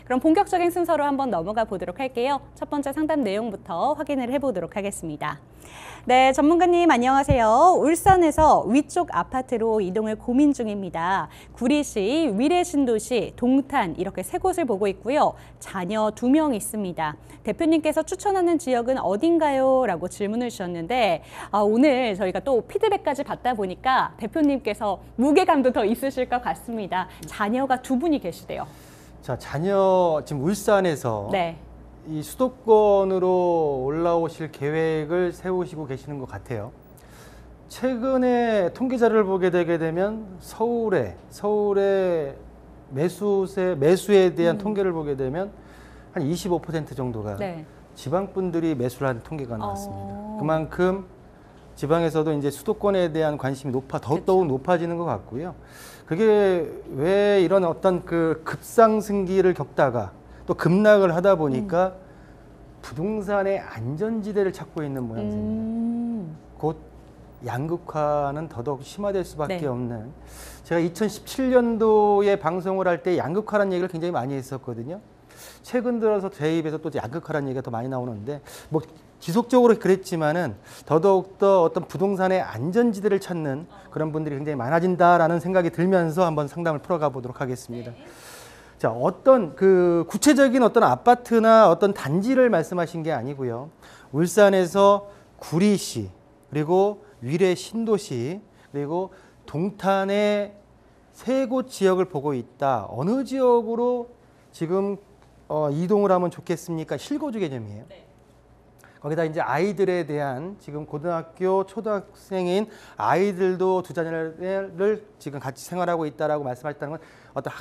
그럼 본격적인 순서로 한번 넘어가 보도록 할게요. 첫 번째 상담 내용부터 확인을 해보도록 하겠습니다. 네, 전문가님 안녕하세요. 울산에서 위쪽 아파트로 이동을 고민 중입니다. 구리시, 위례신도시, 동탄 이렇게 세 곳을 보고 있고요. 자녀 2명 있습니다. 대표님께서 추천하는 지역은 어딘가요? 라고 질문을 주셨는데 오늘 저희가 또 피드백까지 받다 보니까 대표님께서 무게감도 더 있으실 것 같습니다. 자녀가 2분이 계시대요. 자, 자녀 지금 울산에서 네. 이 수도권으로 올라오실 계획을 세우시고 계시는 것 같아요. 최근에 통계 자료를 보게 되게 되면 서울의 매수에 대한 통계를 보게 되면 한 25% 정도가 네. 지방 분들이 매수를 한 통계가 나왔습니다. 그만큼 지방에서도 이제 수도권에 대한 관심이 더더욱 높아지는 것 같고요. 그게 왜 이런 어떤 그 급상승기를 겪다가 또 급락을 하다 보니까 부동산의 안전지대를 찾고 있는 모양새입니다. 곧 양극화는 더더욱 심화될 수밖에 없는. 제가 2017년도에 방송을 할 때 양극화라는 얘기를 굉장히 많이 했었거든요. 최근 들어서 제 입에서 또 양극화라는 얘기가 더 많이 나오는데 뭐 지속적으로 그랬지만은 더더욱 더 어떤 부동산의 안전지대를 찾는 그런 분들이 굉장히 많아진다라는 생각이 들면서 한번 상담을 풀어가 보도록 하겠습니다. 자, 어떤 그 구체적인 어떤 아파트나 어떤 단지를 말씀하신 게 아니고요. 울산에서 구리시, 그리고 위례 신도시, 그리고 동탄의 3곳 지역을 보고 있다. 어느 지역으로 지금 이동을 하면 좋겠습니까? 실거주 개념이에요. 거기다 이제 아이들에 대한 지금 고등학교, 초등학생인 아이들도 2자녀를 지금 같이 생활하고 있다라고 말씀하셨다는 건 어떤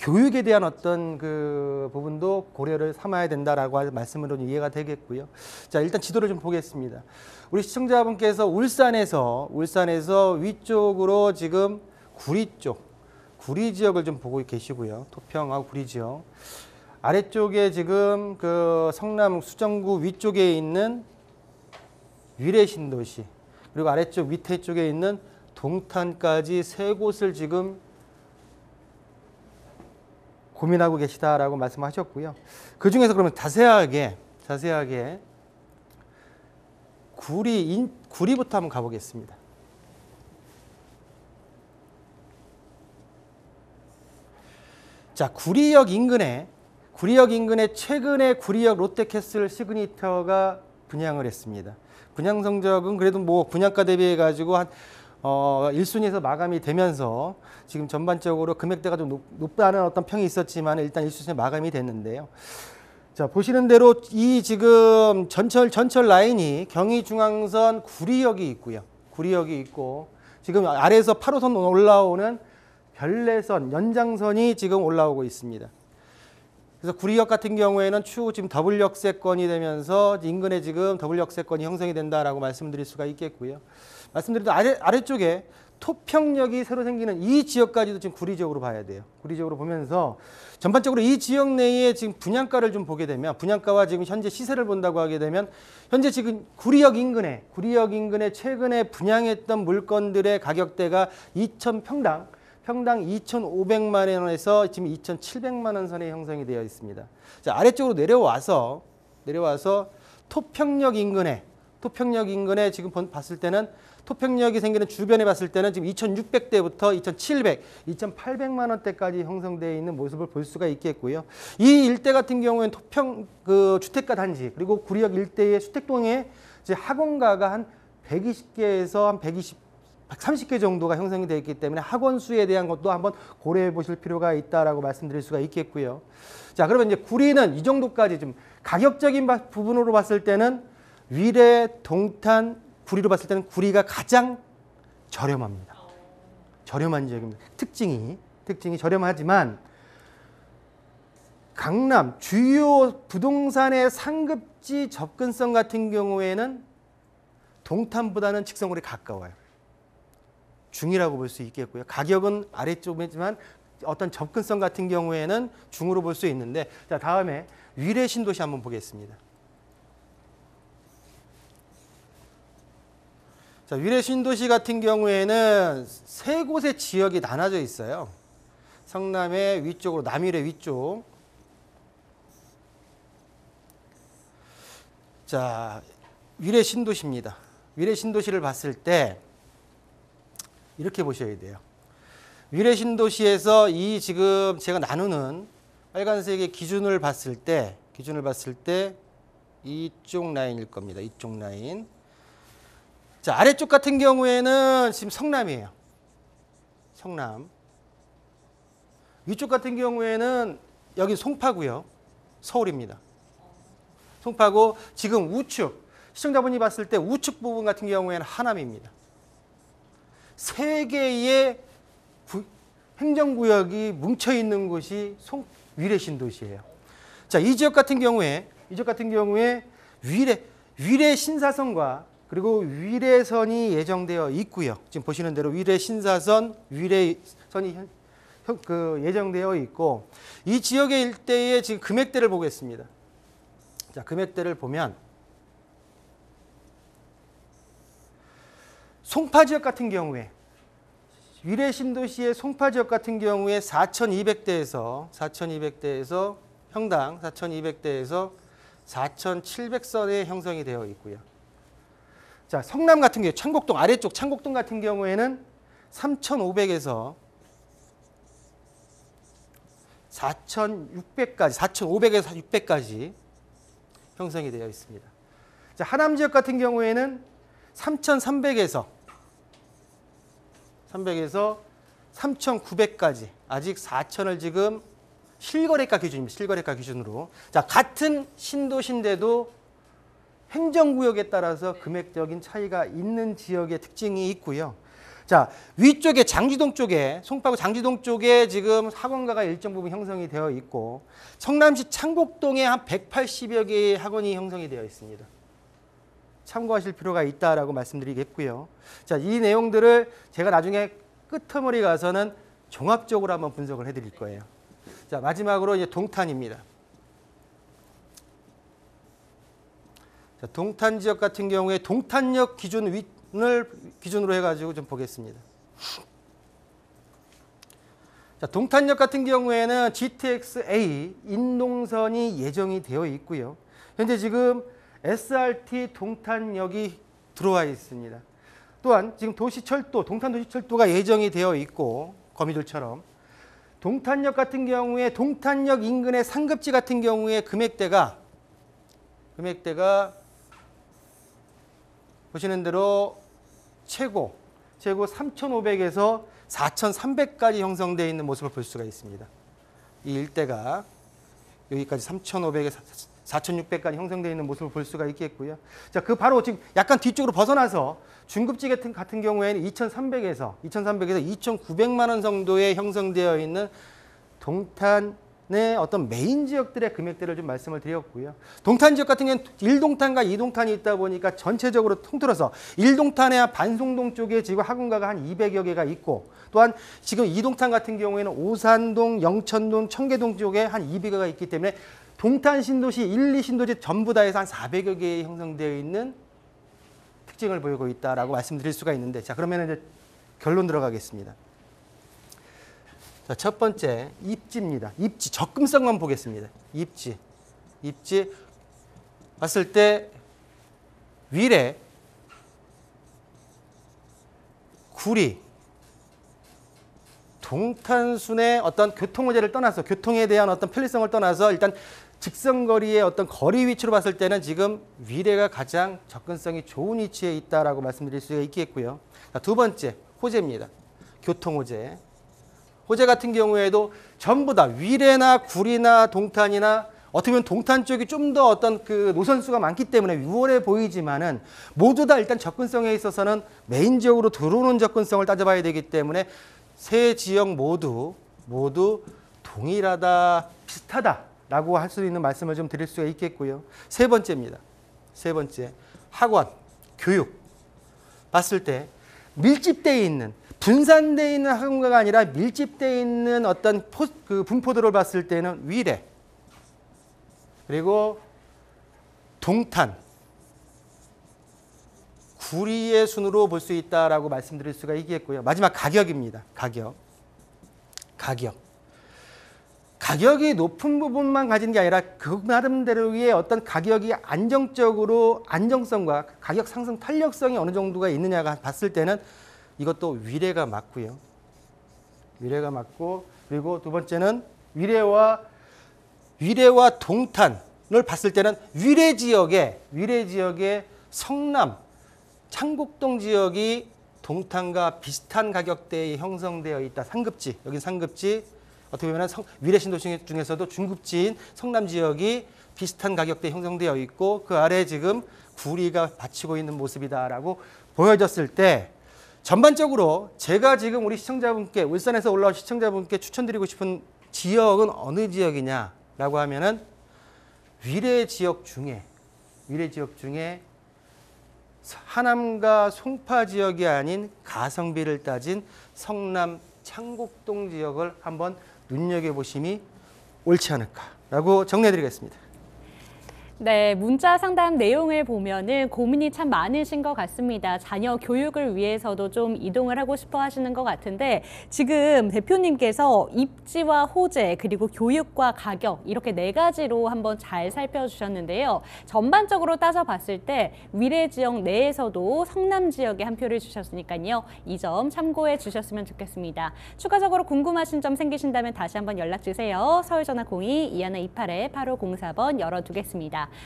교육에 대한 어떤 그 부분도 고려를 삼아야 된다라고 말씀으로 이해가 되겠고요. 자, 일단 지도를 좀 보겠습니다. 우리 시청자분께서 울산에서 위쪽으로 지금 구리 지역을 좀 보고 계시고요. 토평하고 구리 지역. 아래쪽에 지금 그 성남 수정구 위쪽에 있는 위례신도시, 그리고 아래쪽 밑에 쪽에 있는 동탄까지 3곳을 지금 고민하고 계시다라고 말씀하셨고요. 그 중에서 그러면 자세하게 구리부터 한번 가보겠습니다. 자, 구리역 인근에 최근에 구리역 롯데캐슬 시그니처가 분양을 했습니다. 분양 성적은 그래도 뭐 분양가 대비해 가지고 한 1순위에서 마감이 되면서 지금 전반적으로 금액대가 좀 높다는 어떤 평이 있었지만 일단 1순위에 마감이 됐는데요. 자, 보시는 대로 이 지금 전철 라인이 경의중앙선 구리역이 있고요. 구리역이 있고 지금 아래에서 8호선 올라오는 별내선, 연장선이 지금 올라오고 있습니다. 그래서 구리역 같은 경우에는 추후 지금 더블 역세권이 되면서 인근에 지금 더블 역세권이 형성이 된다라고 말씀드릴 수가 있겠고요. 말씀드린 아래쪽에 토평역이 새로 생기는 이 지역까지도 지금 구리 지역으로 봐야 돼요. 구리 지역으로 보면서 전반적으로 이 지역 내에 지금 분양가를 좀 보게 되면 분양가와 지금 현재 시세를 본다고 하게 되면 현재 지금 구리역 인근에 최근에 분양했던 물건들의 가격대가 평당 2,500만 원에서 지금 2,700만 원 선에 형성이 되어 있습니다. 자, 아래쪽으로 내려와서 토평역 인근에 지금 봤을 때는 토평역이 생기는 주변에 봤을 때는 지금 2,600대부터 2,700, 2,800만 원대까지 형성되어 있는 모습을 볼 수가 있겠고요. 이 일대 같은 경우에는 주택가 단지 그리고 구리역 일대의 수택동에 이제 학원가가 한 120개에서 한 130개 정도가 형성이 되어 있기 때문에 학원 수에 대한 것도 한번 고려해 보실 필요가 있다라고 말씀드릴 수가 있겠고요. 자, 그러면 이제 구리는 이 정도까지 좀 가격적인 부분으로 봤을 때는 위례, 동탄, 구리로 봤을 때는 구리가 가장 저렴합니다. 저렴한 지역입니다. 특징이 저렴하지만 강남 주요 부동산의 상급지 접근성 같은 경우에는 동탄보다는 직선거리 가까워요. 중이라고 볼 수 있겠고요. 가격은 아래쪽이지만 어떤 접근성 같은 경우에는 중으로 볼 수 있는데, 자, 다음에 위례 신도시 한번 보겠습니다. 자, 위례 신도시 같은 경우에는 3곳의 지역이 나눠져 있어요. 성남의 위쪽으로 남위례 위쪽, 자, 위례 신도시입니다. 위례 신도시를 봤을 때 이렇게 보셔야 돼요. 위례 신도시에서 이 지금 제가 나누는 빨간색의 기준을 봤을 때 이쪽 라인일 겁니다. 이쪽 라인. 자, 아래쪽 같은 경우에는 지금 성남이에요. 성남. 위쪽 같은 경우에는 여기 송파고요. 서울입니다. 송파고 지금 우측, 시청자분이 봤을 때 우측 부분 같은 경우에는 하남입니다. 세 개의 행정구역이 뭉쳐있는 곳이 위례 신도시예요. 자, 이 지역 같은 경우에 위례 신사선과 그리고 위례선이 예정되어 있고요. 지금 보시는 대로 위례 신사선, 위례선이 예정되어 있고, 이 지역의 일대의 지금 금액대를 보겠습니다. 자, 금액대를 보면 송파 지역 같은 경우에 위례 신도시의 송파 지역 같은 경우에 4,200대에서 평당 4,200대에서 4,700선에 형성이 되어 있고요. 자, 성남 같은 경우에 창곡동 아래쪽 창곡동 같은 경우에는 3,500에서 4,600까지 4,500에서 600까지 형성이 되어 있습니다. 자, 하남 지역 같은 경우에는 3,300에서 3,900까지 아직 4,000을 지금 실거래가 기준입니다. 실거래가 기준으로. 자, 같은 신도시인데도 행정구역에 따라서 금액적인 차이가 있는 지역의 특징이 있고요. 자, 위쪽에 장지동 쪽에 송파구 장지동 쪽에 지금 학원가가 일정 부분 형성이 되어 있고, 성남시 창곡동에 한 180여 개의 학원이 형성이 되어 있습니다. 참고하실 필요가 있다라고 말씀드리겠고요. 자, 이 내용들을 제가 나중에 끄트머리 가서는 종합적으로 한번 분석을 해드릴 거예요. 자, 마지막으로 이제 동탄입니다. 자, 동탄 지역 같은 경우에 동탄역 기준을 기준으로 해가지고 좀 보겠습니다. 자, 동탄역 같은 경우에는 GTX-A 인동선이 예정이 되어 있고요. 현재 지금 SRT 동탄역이 들어와 있습니다. 또한 지금 도시철도, 동탄도시철도가 예정이 되어 있고, 거미줄처럼 동탄역 같은 경우에 동탄역 인근의 상급지 같은 경우에 금액대가 보시는 대로 최고 3,500에서 4,300까지 형성되어 있는 모습을 볼 수가 있습니다. 이 일대가 여기까지 3,500에서 4,600까지 형성되어 있는 모습을 볼 수가 있겠고요. 자, 그 바로 지금 약간 뒤쪽으로 벗어나서 중급지 같은 경우에는 2,300에서 2,900만 원 정도에 형성되어 있는 동탄의 어떤 메인 지역들의 금액대를 좀 말씀을 드렸고요. 동탄 지역 같은 경우는 1동탄과 2동탄이 있다 보니까 전체적으로 통틀어서 1동탄의 반송동 쪽에 지금 학원가가 한 200여 개가 있고, 또한 지금 2동탄 같은 경우에는 오산동, 영천동, 청계동 쪽에 한 200여가 있기 때문에 동탄 신도시 1, 2신도시 전부 다 해서 한 400여 개에 형성되어 있는 특징을 보이고 있다라고 말씀드릴 수가 있는데, 자, 그러면 이제 결론 들어가겠습니다. 자, 첫 번째 입지입니다. 입지 접근성만 보겠습니다. 입지 봤을 때 위례, 구리, 동탄순의 어떤 교통호재를 떠나서 교통에 대한 어떤 편리성을 떠나서 일단 직선거리의 어떤 거리 위치로 봤을 때는 지금 위례가 가장 접근성이 좋은 위치에 있다라고 말씀드릴 수가 있겠고요. 자, 두 번째 호재입니다. 교통호재. 호재 같은 경우에도 전부 다 위례나 구리나 동탄이나 어떻게 보면 동탄 쪽이 좀 더 어떤 그 노선수가 많기 때문에 유월해 보이지만은 모두 다 일단 접근성에 있어서는 메인 지역으로 들어오는 접근성을 따져봐야 되기 때문에 세 지역 모두 동일하다, 비슷하다라고 할 수 있는 말씀을 좀 드릴 수가 있겠고요. 세 번째입니다. 세 번째, 학원, 교육 봤을 때 밀집되어 있는, 분산되어 있는 학원가가 아니라 밀집되어 있는 어떤 분포도를 봤을 때는 위례, 그리고 동탄, 구리의 순으로 볼 수 있다라고 말씀드릴 수가 있겠고요. 마지막 가격입니다. 가격. 가격이 높은 부분만 가진 게 아니라 그 나름대로의 어떤 가격이 안정적으로 안정성과 가격 상승 탄력성이 어느 정도가 있느냐가 봤을 때는 이것도 위례가 맞고요. 위례가 맞고, 그리고 두 번째는 위례와 동탄을 봤을 때는 위례 지역의 성남, 창곡동 지역이 동탄과 비슷한 가격대에 형성되어 있다. 상급지, 여기 상급지. 어떻게 보면 위례 신도시 중에서도 중급지인 성남 지역이 비슷한 가격대에 형성되어 있고 그 아래 지금 구리가 받치고 있는 모습이다라고 보여졌을 때 전반적으로 제가 지금 우리 시청자분께 울산에서 올라온 시청자분께 추천드리고 싶은 지역은 어느 지역이냐라고 하면은 위례 지역 중에 하남과 송파 지역이 아닌 가성비를 따진 성남 창곡동 지역을 한번 눈여겨보심이 옳지 않을까라고 정리해드리겠습니다. 네, 문자 상담 내용을 보면은 고민이 참 많으신 것 같습니다. 자녀 교육을 위해서도 좀 이동을 하고 싶어 하시는 것 같은데 지금 대표님께서 입지와 호재 그리고 교육과 가격 이렇게 네 가지로 한번 잘 살펴주셨는데요. 전반적으로 따져봤을 때 위례 지역 내에서도 성남 지역에 한 표를 주셨으니까요. 이 점 참고해 주셨으면 좋겠습니다. 추가적으로 궁금하신 점 생기신다면 다시 한번 연락 주세요. 서울전화 02-2128-8504번 열어두겠습니다.